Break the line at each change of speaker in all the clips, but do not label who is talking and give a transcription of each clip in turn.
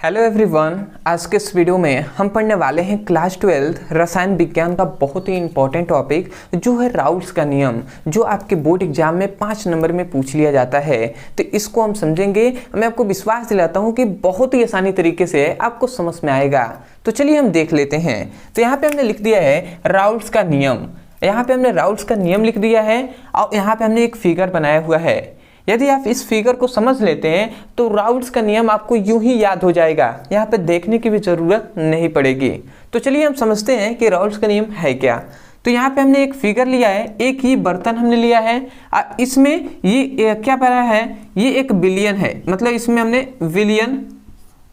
Hello everyone, आज के इस वीडियो में हम पढ़ने वाले हैं क्लास 12 रसायन विज्ञान का बहुत ही इंपॉर्टेंट टॉपिक जो है राउल्ट्स का नियम, जो आपके बोर्ड एग्जाम में 5 नंबर में पूछ लिया जाता है। तो इसको हम समझेंगे। मैं आपको विश्वास दिलाता हूं कि बहुत ही आसानी तरीके से आपको समझ में आएगा। तो चलिए हम देख लेते हैं। तो यहाँ पे हमने लिख दिया है राउल्ट्स का नियम। यहाँ पे हमने राउल्ट्स का नियम लिख दिया है और यहाँ पे हमने एक फिगर बनाया हुआ है। यदि आप इस फिगर को समझ लेते हैं तो राउल्ट्स का नियम आपको यूं ही याद हो जाएगा, यहाँ पे देखने की भी जरूरत नहीं पड़ेगी। तो चलिए हम समझते हैं कि राउल्ट्स का नियम है क्या। तो यहाँ पे हमने एक फिगर लिया है, एक ही बर्तन हमने लिया है। इसमें ये क्या भरा है, ये एक बिलियन है, मतलब इसमें हमने विलियन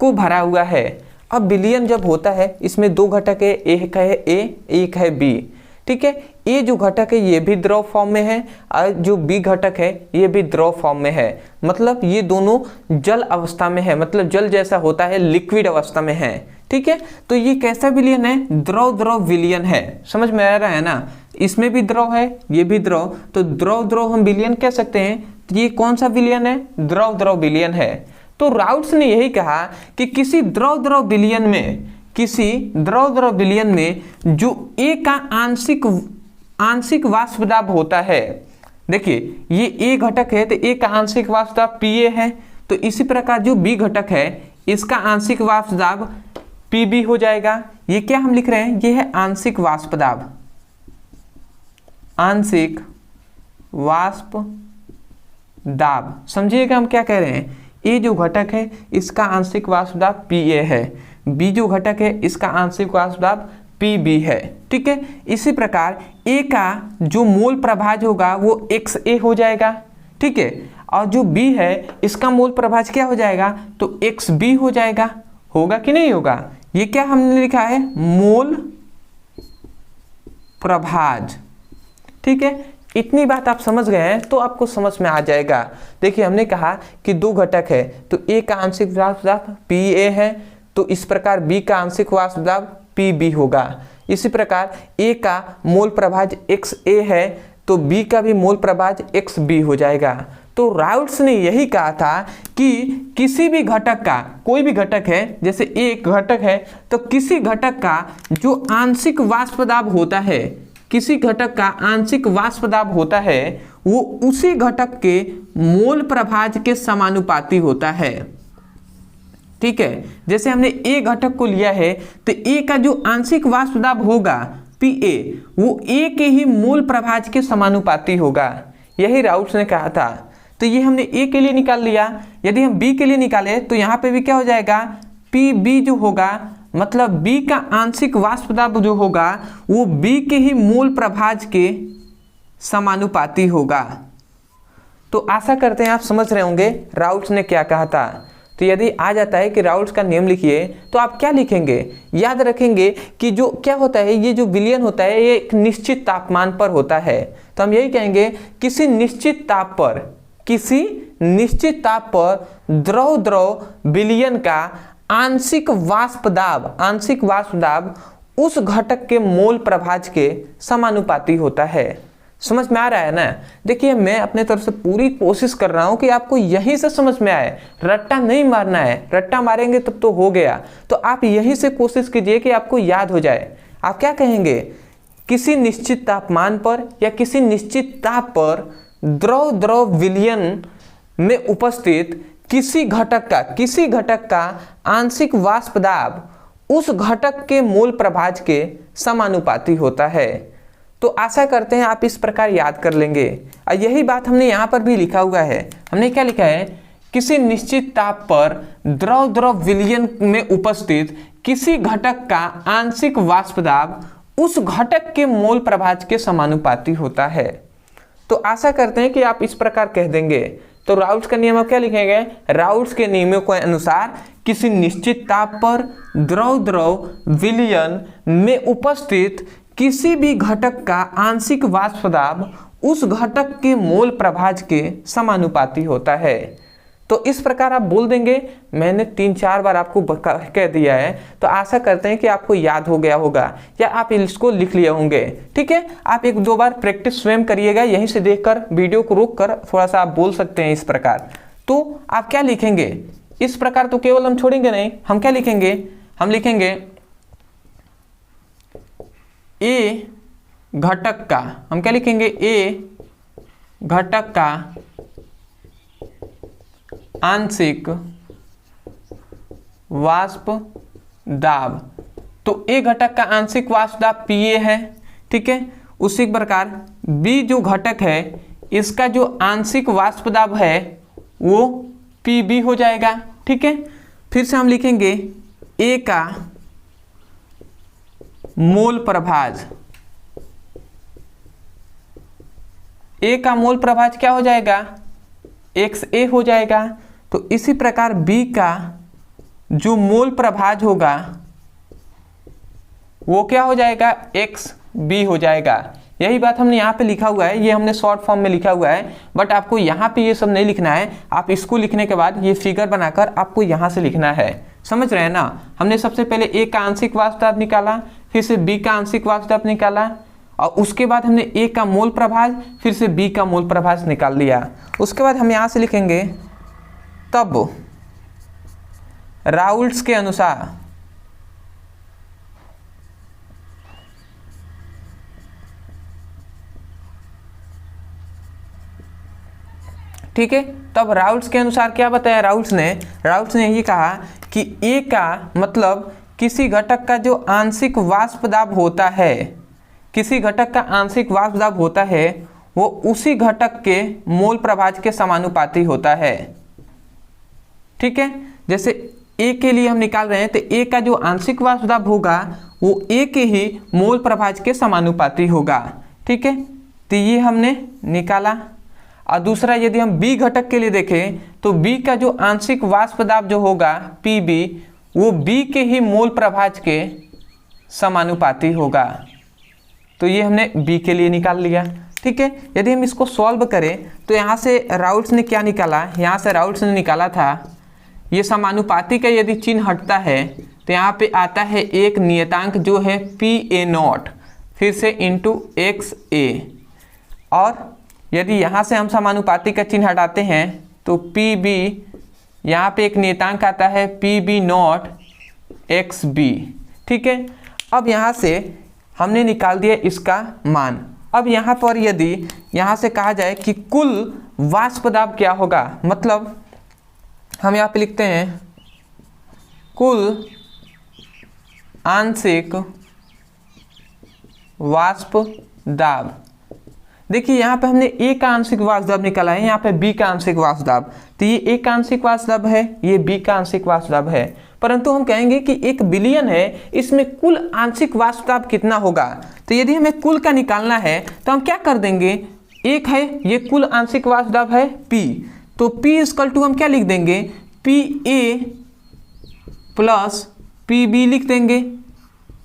को भरा हुआ है। अब बिलियन जब होता है इसमें 2 घटक है, एक है ए, एक है बी। ठीक है, ए जो घटक है ये भी द्रव फॉर्म में है और जो बी घटक है ये भी द्रव फॉर्म में है। मतलब ये दोनों जल अवस्था में है, मतलब जल जैसा होता है, लिक्विड अवस्था में है। ठीक है, तो ये कैसा विलयन है, द्रव द्रव विलयन है। समझ में आ रहा है ना, इसमें भी द्रव है, ये भी द्रव, तो द्रव द्रव हम विलयन कह सकते हैं। तो ये कौन सा विलयन है, द्रव द्रव विलयन है। तो राउल्ट्स ने यही कहा कि किसी द्रव द्रव विलयन में, किसी द्रव द्रव विलयन में जो ए का आंशिक वाष्प दाब होता है, देखिए ये ए घटक है तो ए का आंशिक वाष्प दाब Pa है। तो इसी प्रकार जो बी घटक है इसका आंशिक वाष्प दाब Pb हो जाएगा। ये क्या हम लिख रहे हैं, ये है आंशिक वाष्प दाब, आंशिक वाष्प दाब। समझिएगा हम क्या कह रहे हैं, ए जो घटक है इसका आंशिक वाष्प दाब Pa है, बी जो घटक है इसका आंशिक वाष्प दाब Pb है। ठीक है, इसी प्रकार A का जो मोल प्रभाज होगा वो XA हो जाएगा। ठीक है, और जो B है इसका मोल प्रभाज क्या हो जाएगा, तो XB हो जाएगा। होगा कि नहीं होगा, ये क्या हमने लिखा है, मोल प्रभाज। ठीक है, इतनी बात आप समझ गए हैं तो आपको समझ में आ जाएगा। देखिए हमने कहा कि 2 घटक है तो A का आंशिक वाष्प दाब Pa है, तो इस प्रकार B का आंशिक वाष्प दाब Pb होगा। इसी प्रकार A का मोल प्रभाज XA है तो B का भी मोल प्रभाज XB हो जाएगा। तो राउल्ट्स ने यही कहा था कि किसी भी घटक का, कोई भी घटक है, जैसे एक घटक है तो किसी घटक का जो आंशिक वाष्प दाब होता है, किसी घटक का आंशिक वाष्प दाब होता है वो उसी घटक के मोल प्रभाज के समानुपाती होता है। ठीक है, जैसे हमने ए घटक को लिया है तो ए का जो आंशिक वाष्प दाब होगा Pa वो ए के ही मोल प्रभाज के समानुपाती होगा। यही राउल्ट्स ने कहा था। तो ये हमने ए के लिए निकाल लिया। यदि हम बी के लिए निकाले तो यहाँ पे भी क्या हो जाएगा, Pb जो होगा, मतलब बी का आंशिक वाष्प दाब जो होगा वो बी के ही मोल प्रभाज के समानुपाती होगा। तो आशा करते हैं आप समझ रहे होंगे राउल्ट्स ने क्या कहा था। तो यदि आ जाता है कि राउल्ट्स का नियम लिखिए तो आप क्या लिखेंगे, याद रखेंगे कि जो क्या होता है, ये जो विलयन होता है ये एक निश्चित तापमान पर होता है। तो हम यही कहेंगे किसी निश्चित ताप पर, किसी निश्चित ताप पर द्रव द्रव विलयन का आंशिक वाष्प दाब उस घटक के मोल प्रभाज के समानुपाती होता है। समझ में आ रहा है ना। देखिए मैं अपने तरफ से पूरी कोशिश कर रहा हूं कि आपको यहीं से समझ में आए, रट्टा नहीं मारना है, रट्टा मारेंगे तब तो हो गया। तो आप यहीं से कोशिश कीजिए कि आपको याद हो जाए। आप क्या कहेंगे, किसी निश्चित तापमान पर या किसी निश्चित ताप पर द्रव द्रव विलयन में उपस्थित किसी घटक का आंशिक वाष्प दाब उस घटक के मोल प्रभाज के समानुपाती होता है। तो आशा करते हैं आप इस प्रकार याद कर लेंगे। और यही बात हमने यहाँ पर भी लिखा हुआ है। हमने क्या लिखा है, किसी निश्चित ताप पर द्रव द्रव विलयन में उपस्थित किसी घटक का आंशिक वाष्प दाब उस घटक के मोल प्रभाज के समानुपाती होता है। तो आशा करते हैं कि आप इस प्रकार कह देंगे। तो राउल्ट्स का नियम आप क्या लिखेंगे, राउल्ट्स के नियमों के अनुसार किसी निश्चित ताप पर द्रव द्रव विलयन में उपस्थित किसी भी घटक का आंशिक वाष्प दाब उस घटक के मोल प्रभाज के समानुपाती होता है। तो इस प्रकार आप बोल देंगे। मैंने 3-4 बार आपको कह दिया है, तो आशा करते हैं कि आपको याद हो गया होगा या आप इसको लिख लिए होंगे। ठीक है, आप 1-2 बार प्रैक्टिस स्वयं करिएगा, यहीं से देखकर वीडियो को रोक कर थोड़ा सा आप बोल सकते हैं इस प्रकार। तो आप क्या लिखेंगे, इस प्रकार तो केवल हम छोड़ेंगे नहीं, हम क्या लिखेंगे, हम लिखेंगे ए घटक का, हम क्या लिखेंगे, ए घटक का आंशिक वाष्प दाब। तो ए घटक का आंशिक वाष्प दाब PA है, ठीक है। उसी प्रकार B जो घटक है इसका जो आंशिक वाष्प दाब है वो PB हो जाएगा, ठीक है। फिर से हम लिखेंगे A का मोल प्रभाज, A का मोल प्रभाज क्या हो जाएगा, XA हो जाएगा। तो इसी प्रकार B का जो मोल प्रभाज होगा वो क्या हो जाएगा, XB हो जाएगा। यही बात हमने यहाँ पे लिखा हुआ है, ये हमने शॉर्ट फॉर्म में लिखा हुआ है, बट आपको यहाँ पे ये सब नहीं लिखना है। आप इसको लिखने के बाद ये फिगर बनाकर आपको यहाँ से लिखना है, समझ रहे हैं ना। हमने सबसे पहले A का आंशिक वाष्प दाब निकाला, फिर से B का आंशिक वाष्प दाब निकाला, और उसके बाद हमने A का मोल प्रभाज, फिर से B का मोल प्रभाज निकाल लिया। उसके बाद हम यहाँ से लिखेंगे तब राउल्ट्स के अनुसार ठीक है। तब राउल्ट्स के अनुसार क्या बताया राउल्ट्स ने ये कहा कि ए का मतलब किसी घटक का जो आंशिक वाष्प दाब होता है, किसी घटक का आंशिक वाष्प दाब होता है वो उसी घटक के मोल प्रभाज के समानुपाती होता है, ठीक है। जैसे ए के लिए हम निकाल रहे हैं तो ए का जो आंशिक वाष्प दाब होगा वो ए के ही मोल प्रभाज के समानुपाती होगा, ठीक है। तो ये हमने निकाला। और दूसरा यदि हम बी घटक के लिए देखें तो बी का जो आंशिक वाष्प दाब जो होगा PB वो बी के ही मोल प्रभाज के समानुपाती होगा। तो ये हमने बी के लिए निकाल लिया, ठीक है। यदि हम इसको सॉल्व करें तो यहाँ से राउल्ट्स ने क्या निकाला, यहाँ से राउल्ट्स ने निकाला था ये समानुपाती का यदि चिन्ह हटता है तो यहाँ पे आता है एक नियतांक जो है PA0 फिर से इंटू XA, और यदि यहाँ से हम समानुपाती का चिन्ह हटाते हैं तो PB यहाँ पे एक नियतांक आता है PB0 XB, ठीक है। अब यहाँ से हमने निकाल दिया इसका मान। अब यहाँ पर यदि यहाँ से कहा जाए कि कुल वाष्प दाब क्या होगा, मतलब हम यहाँ पे लिखते हैं कुल आंशिक वाष्प दाब। देखिए यहाँ पे हमने ए का आंशिक वाष्प दाब निकाला है, यहाँ पे बी का आंशिक वाष्प दाब, तो ये ए का आंशिक वाष्प दाब है, ये बी का आंशिक वाष्प दाब है। परंतु हम कहेंगे कि 1 बिलियन है, इसमें कुल आंशिक वाष्प दाब कितना होगा। तो यदि हमें कुल का निकालना है तो हम क्या कर देंगे, एक है ये कुल आंशिक वाष्प दाब है P, तो P इक्वल टू हम क्या लिख देंगे, PA प्लस PB लिख देंगे।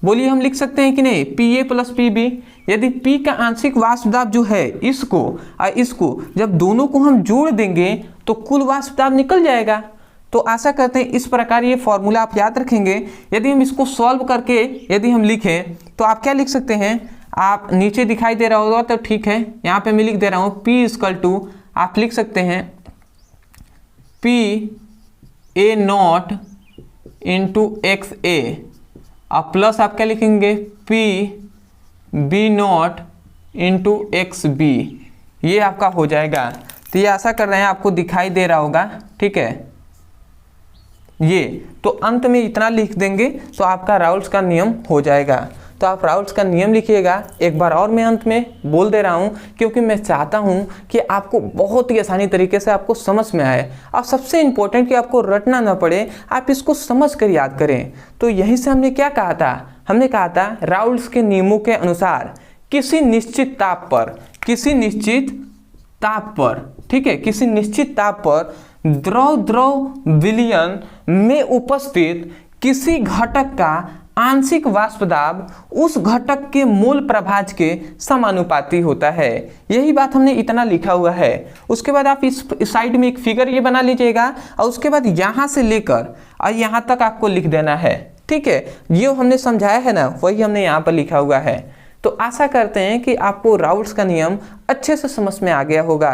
बोलिए हम लिख सकते हैं कि नहीं, PA प्लस PB। यदि P का आंशिक वाष्प दाब जो है इसको और इसको जब दोनों को हम जोड़ देंगे तो कुल वाष्प दाब निकल जाएगा। तो आशा करते हैं इस प्रकार ये फॉर्मूला आप याद रखेंगे। यदि हम इसको सॉल्व करके यदि हम लिखें तो आप क्या लिख सकते हैं, आप नीचे दिखाई दे रहा होगा तो ठीक है, यहाँ पे मैं लिख दे रहा हूँ P इक्वल टू आप लिख सकते हैं PA0 इंटू XA और प्लस आप क्या लिखेंगे PB0 इंटू XB, ये आपका हो जाएगा। तो ये आशा कर रहे हैं आपको दिखाई दे रहा होगा, ठीक है। ये तो अंत में इतना लिख देंगे तो आपका राउल्ट्स का नियम हो जाएगा। तो आप राउल्ट्स का नियम लिखिएगा। एक बार और मैं अंत में बोल दे रहा हूँ क्योंकि मैं चाहता हूँ कि आपको बहुत ही आसानी तरीके से आपको समझ में आए, और सबसे इम्पोर्टेंट कि आपको रटना ना पड़े, आप इसको समझ कर याद करें। तो यहीं से हमने क्या कहा था, हमने कहा था राउल्ट्स के नियमों के अनुसार किसी निश्चित ताप पर, ठीक है, किसी निश्चित ताप पर द्रव विलयन में उपस्थित किसी घटक का आंशिक वाष्प दाब उस घटक के मोल प्रभाज के समानुपाती होता है। यही बात हमने इतना लिखा हुआ है। उसके बाद आप इस साइड में एक फिगर ये बना लीजिएगा और उसके बाद यहाँ से लेकर और यहाँ तक आपको लिख देना है, ठीक है। ये हमने समझाया है ना, वही हमने यहाँ पर लिखा हुआ है। तो आशा करते हैं कि आपको राउल्ट्स का नियम अच्छे से समझ में आ गया होगा।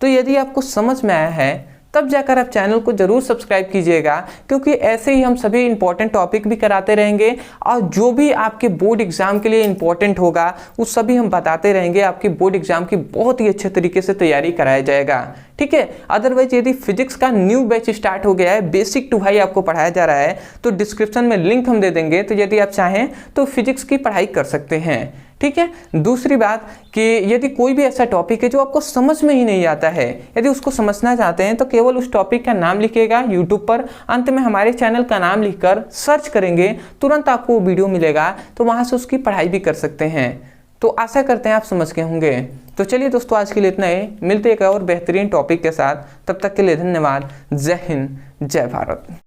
तो यदि आपको समझ में आया है तब जाकर आप चैनल को जरूर सब्सक्राइब कीजिएगा, क्योंकि ऐसे ही हम सभी इंपॉर्टेंट टॉपिक भी कराते रहेंगे और जो भी आपके बोर्ड एग्जाम के लिए इंपॉर्टेंट होगा वो सभी हम बताते रहेंगे। आपके बोर्ड एग्जाम की बहुत ही अच्छे तरीके से तैयारी कराया जाएगा, ठीक है। अदरवाइज यदि फिजिक्स का न्यू बैच स्टार्ट हो गया है, बेसिक टू हाई आपको पढ़ाया जा रहा है, तो डिस्क्रिप्शन में लिंक हम दे देंगे, तो यदि आप चाहें तो फिजिक्स की पढ़ाई कर सकते हैं, ठीक है। दूसरी बात कि यदि कोई भी ऐसा टॉपिक है जो आपको समझ में ही नहीं आता है, यदि उसको समझना चाहते हैं तो केवल उस टॉपिक का नाम लिखिएगा यूट्यूब पर, अंत में हमारे चैनल का नाम लिखकर सर्च करेंगे, तुरंत आपको वो वीडियो मिलेगा, तो वहां से उसकी पढ़ाई भी कर सकते हैं। तो आशा करते हैं आप समझ गए होंगे। तो चलिए दोस्तों, आज के लिए इतना ही, मिलते एक और बेहतरीन टॉपिक के साथ, तब तक के लिए धन्यवाद। जय हिंद, जय भारत।